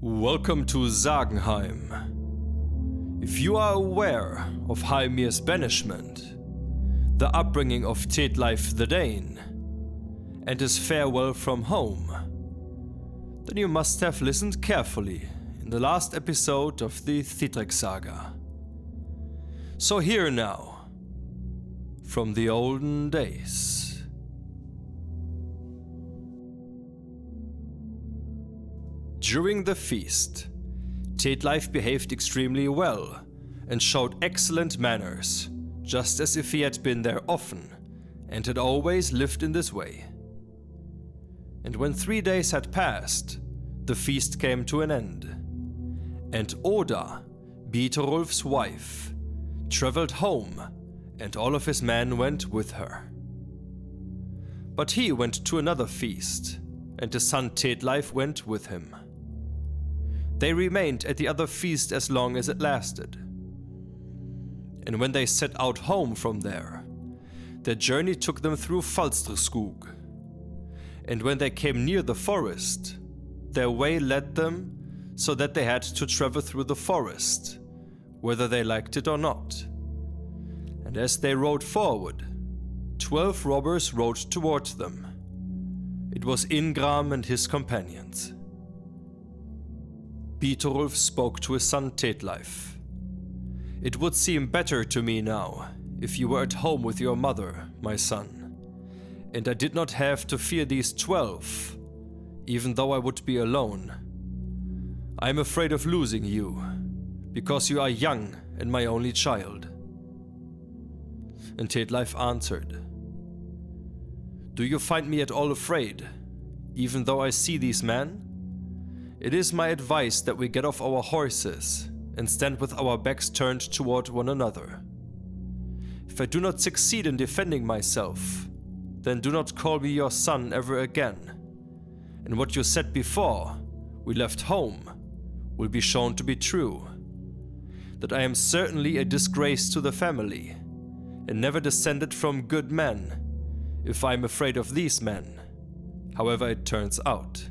Welcome to Sagenheim. If you are aware of Heimir's banishment, the upbringing of Thetleif the Dane, and his farewell from home, then you must have listened carefully in the last episode of the Thidrekssaga. So here now, from the Olden Days. During the feast, Thetleif behaved extremely well and showed excellent manners, just as if he had been there often and had always lived in this way. And when 3 days had passed, the feast came to an end, and Oda, Biterulf's wife, traveled home, and all of his men went with her. But he went to another feast, and his son Thetleif went with him. They remained at the other feast as long as it lasted. And when they set out home from there, their journey took them through Thidrekssaga. And when they came near the forest, their way led them so that they had to travel through the forest, whether they liked it or not. And as they rode forward, 12 robbers rode towards them. It was Ingram and his companions. Biterulf spoke to his son Thetleif. "It would seem better to me now if you were at home with your mother, my son, and I did not have to fear these 12, even though I would be alone. I am afraid of losing you, because you are young and my only child." And Thetleif answered, "Do you find me at all afraid, even though I see these men? It is my advice that we get off our horses and stand with our backs turned toward one another. If I do not succeed in defending myself, then do not call me your son ever again. And what you said before we left home will be shown to be true, that I am certainly a disgrace to the family and never descended from good men, if I am afraid of these men, however it turns out."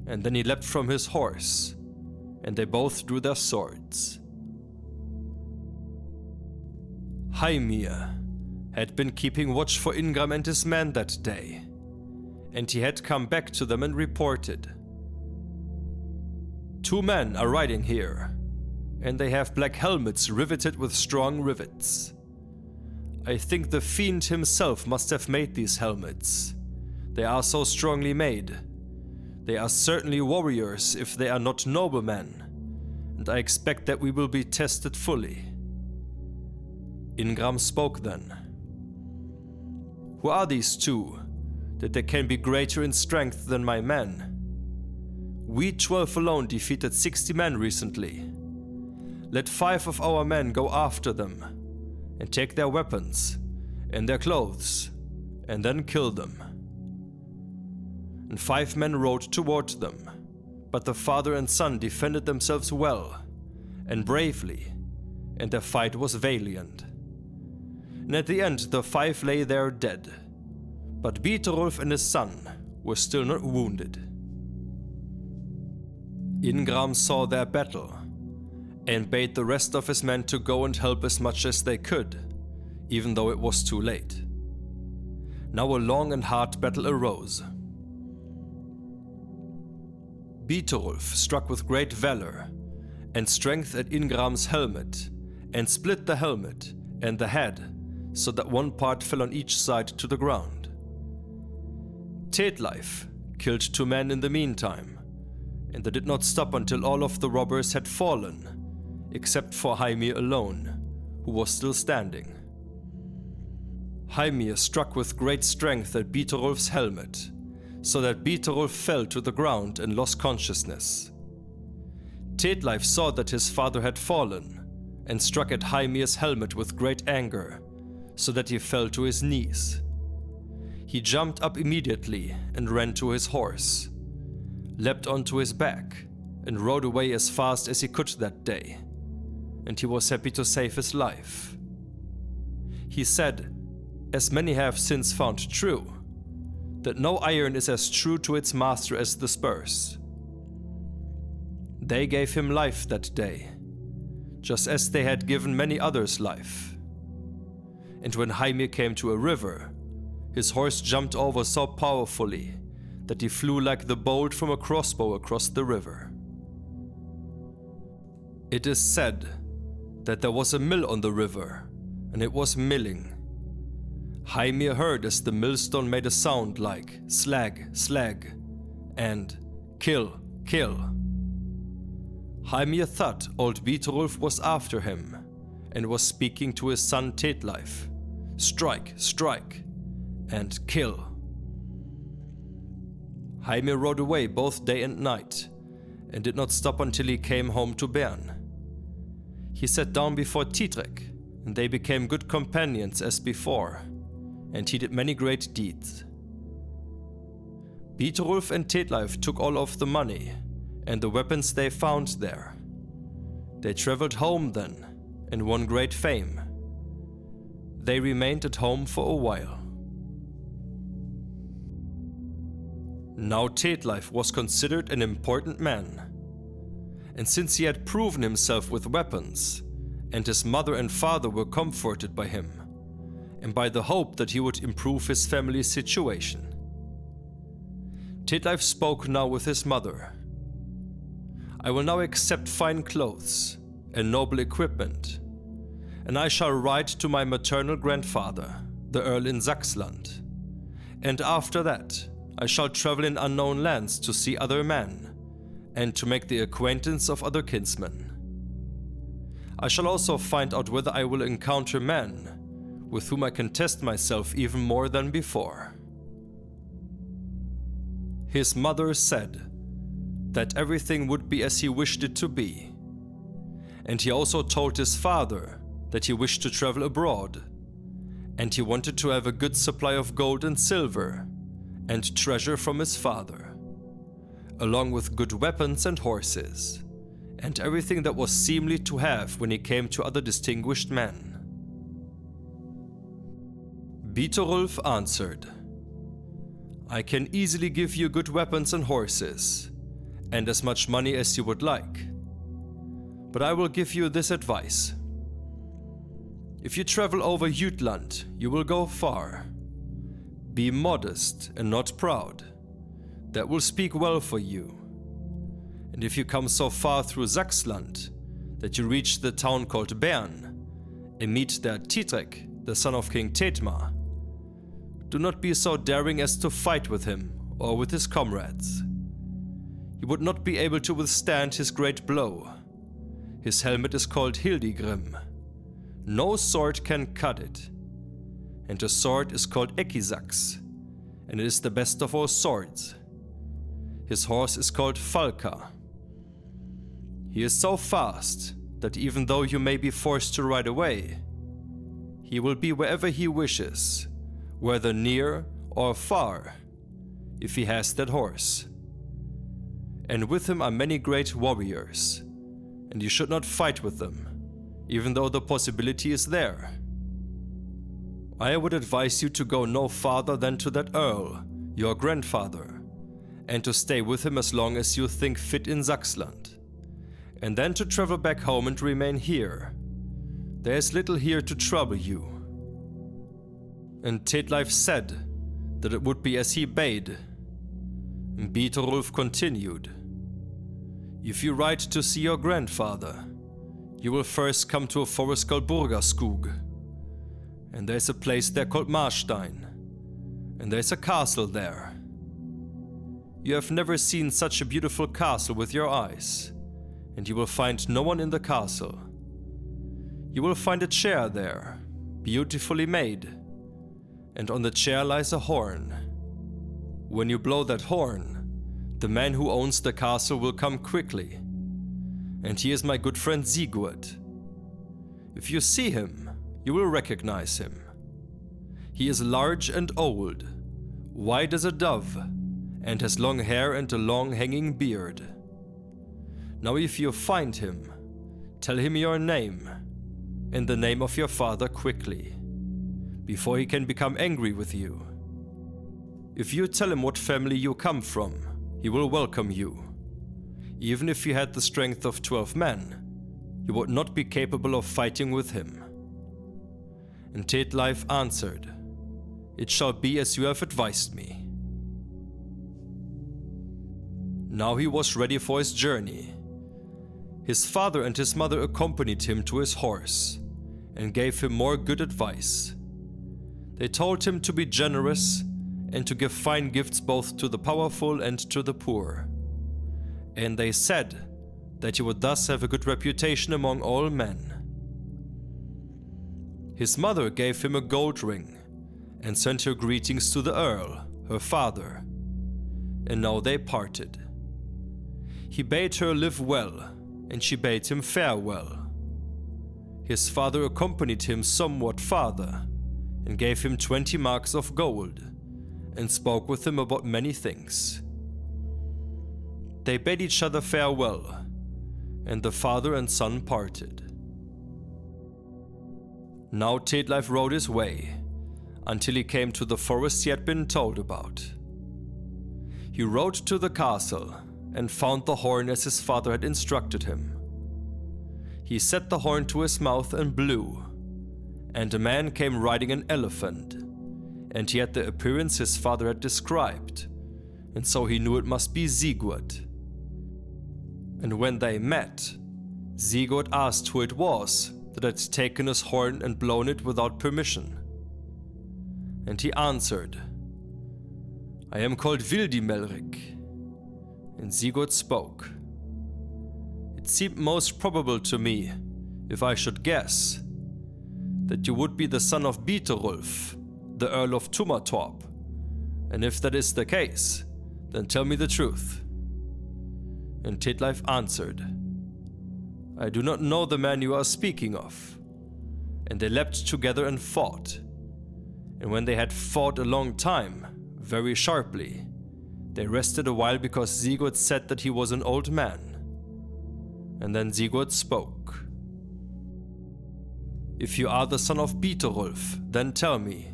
And then he leapt from his horse, and they both drew their swords. Heimir had been keeping watch for Ingram and his men that day, and he had come back to them and reported, "2 men are riding here, and they have black helmets riveted with strong rivets. I think the fiend himself must have made these helmets. They are so strongly made. They are certainly warriors if they are not noblemen, and I expect that we will be tested fully." Ingram spoke then. "Who are these 2, that they can be greater in strength than my men? We 12 alone defeated 60 men recently. Let 5 of our men go after them, and take their weapons and their clothes, and then kill them." And 5 men rode toward them, but the father and son defended themselves well and bravely, and their fight was valiant. And at the end the 5 lay there dead, but Biterulf and his son were still not wounded. Ingram saw their battle, and bade the rest of his men to go and help as much as they could, even though it was too late. Now a long and hard battle arose. Biterulf struck with great valor and strength at Ingram's helmet, and split the helmet and the head so that one part fell on each side to the ground. Thetleif killed 2 men in the meantime, and they did not stop until all of the robbers had fallen, except for Heimir alone, who was still standing. Heimir struck with great strength at Biterulf's helmet, so that Biterulf fell to the ground and lost consciousness. Thetleif saw that his father had fallen, and struck at Heimir's helmet with great anger, so that he fell to his knees. He jumped up immediately and ran to his horse, leapt onto his back, and rode away as fast as he could that day, and he was happy to save his life. He said, as many have since found true, that no iron is as true to its master as the spurs. they gave him life that day, just as they had given many others life. And when Heimir came to a river, his horse jumped over so powerfully that he flew like the bolt from a crossbow across the river. It is said that there was a mill on the river, and it was milling. Heimir heard as the millstone made a sound like slag, slag, and kill, kill. Heimir thought old Biterulf was after him, and was speaking to his son Thetleif. Strike, strike, and kill. Heimir rode away both day and night, and did not stop until he came home to Bern. He sat down before Didrik, and they became good companions as before, and he did many great deeds. Biterulf and Thetleif took all of the money, and the weapons they found there. They traveled home then, and won great fame. They remained at home for a while. Now Thetleif was considered an important man, and since he had proven himself with weapons, and his mother and father were comforted by him, and by the hope that he would improve his family's situation, Thetleif spoke now with his mother. I will now accept fine clothes and noble equipment, and I shall ride to my maternal grandfather, the Earl in Saxland, and after that I shall travel in unknown lands to see other men, and to make the acquaintance of other kinsmen. I shall also find out whether I will encounter men with whom I can test myself even more than before. His mother said that everything would be as he wished it to be, and he also told his father that he wished to travel abroad, and he wanted to have a good supply of gold and silver and treasure from his father, along with good weapons and horses, and everything that was seemly to have when he came to other distinguished men. Biterulf answered, I can easily give you good weapons and horses, and as much money as you would like. But I will give you this advice. If you travel over Jutland, you will go far. Be modest and not proud. That will speak well for you. And if you come so far through Saxland that you reach the town called Bern and meet there Didrik, the son of King Tetmar, do not be so daring as to fight with him or with his comrades. You would not be able to withstand his great blow. His helmet is called Hildegrim. No sword can cut it. And the sword is called Ekisax, and it is the best of all swords. His horse is called Falka. He is so fast that even though you may be forced to ride away, he will be wherever he wishes, whether near or far, if he has that horse. And with him are many great warriors, and you should not fight with them, even though the possibility is there. I would advise you to go no farther than to that Earl, your grandfather, and to stay with him as long as you think fit in Saxland, and then to travel back home and remain here. There is little here to trouble you. And Thetleif said that it would be as he bade. And Biterulf continued, If you ride to see your grandfather, you will first come to a forest called Burgaskog, and there's a place there called Marstein, and there's a castle there. You have never seen such a beautiful castle with your eyes, and you will find no one in the castle. You will find a chair there, beautifully made, and on the chair lies a horn. When you blow that horn, the man who owns the castle will come quickly, and he is my good friend Sigurd. If you see him, you will recognize him. He is large and old, white as a dove, and has long hair and a long hanging beard. Now if you find him, tell him your name, and the name of your father quickly, before he can become angry with you. If you tell him what family you come from, he will welcome you. Even if you had the strength of 12 men, you would not be capable of fighting with him. And Thetleif answered, "It shall be as you have advised me." Now he was ready for his journey. His father and his mother accompanied him to his horse and gave him more good advice. They told him to be generous and to give fine gifts both to the powerful and to the poor. And they said that he would thus have a good reputation among all men. His mother gave him a gold ring and sent her greetings to the earl, her father, and now they parted. He bade her live well, and she bade him farewell. His father accompanied him somewhat farther, and gave him 20 marks of gold, and spoke with him about many things. They bade each other farewell, and the father and son parted. Now Thetleif rode his way, until he came to the forest he had been told about. He rode to the castle, and found the horn as his father had instructed him. He set the horn to his mouth and blew, and a man came riding an elephant, and he had the appearance his father had described, and so he knew it must be Sigurd. And when they met, Sigurd asked who it was that had taken his horn and blown it without permission. And he answered, "I am called Vildimelrik." And Sigurd spoke. It seemed most probable to me, if I should guess, that you would be the son of Biterulf, the Earl of Tumatorp, and if that is the case, then tell me the truth. And Thetleif answered, "I do not know the man you are speaking of." And they leapt together and fought. And when they had fought a long time, very sharply, they rested a while because Sigurd said that he was an old man. And then Sigurd spoke. "If you are the son of Biterulf, then tell me.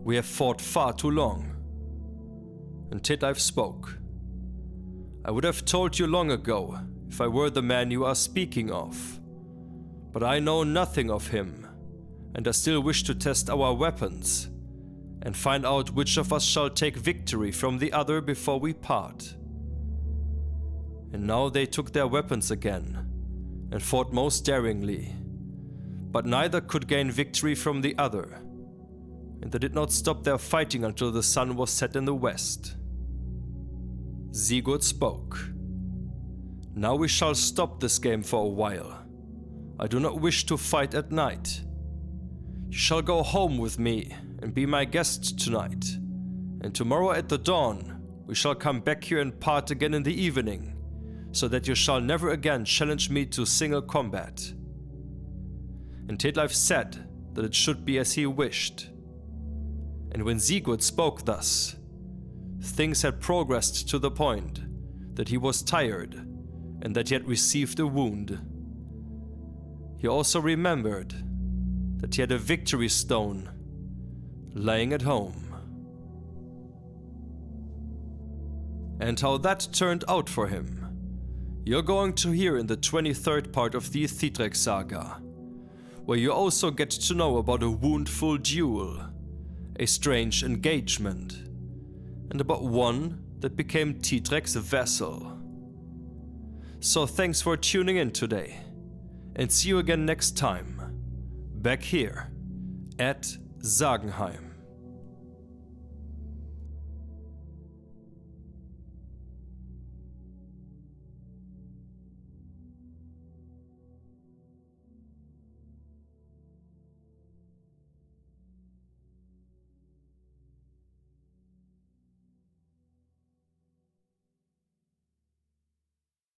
We have fought far too long." And Thetleif spoke. "I would have told you long ago, if I were the man you are speaking of. But I know nothing of him, and I still wish to test our weapons, and find out which of us shall take victory from the other before we part." And now they took their weapons again, and fought most daringly, but neither could gain victory from the other, and they did not stop their fighting until the sun was set in the west. Sigurd spoke. "Now we shall stop this game for a while. I do not wish to fight at night. You shall go home with me and be my guest tonight, and tomorrow at the dawn we shall come back here and part again in the evening, so that you shall never again challenge me to single combat." And Thetleif said that it should be as he wished. And when Sigurd spoke thus, things had progressed to the point that he was tired and that he had received a wound. He also remembered that he had a victory stone lying at home. And how that turned out for him, you're going to hear in the 23rd part of the Thidrekssaga, where you also get to know about a woundful duel, a strange engagement, and about one that became Thidrek's vassal. So thanks for tuning in today, and see you again next time, back here at Sagenheim.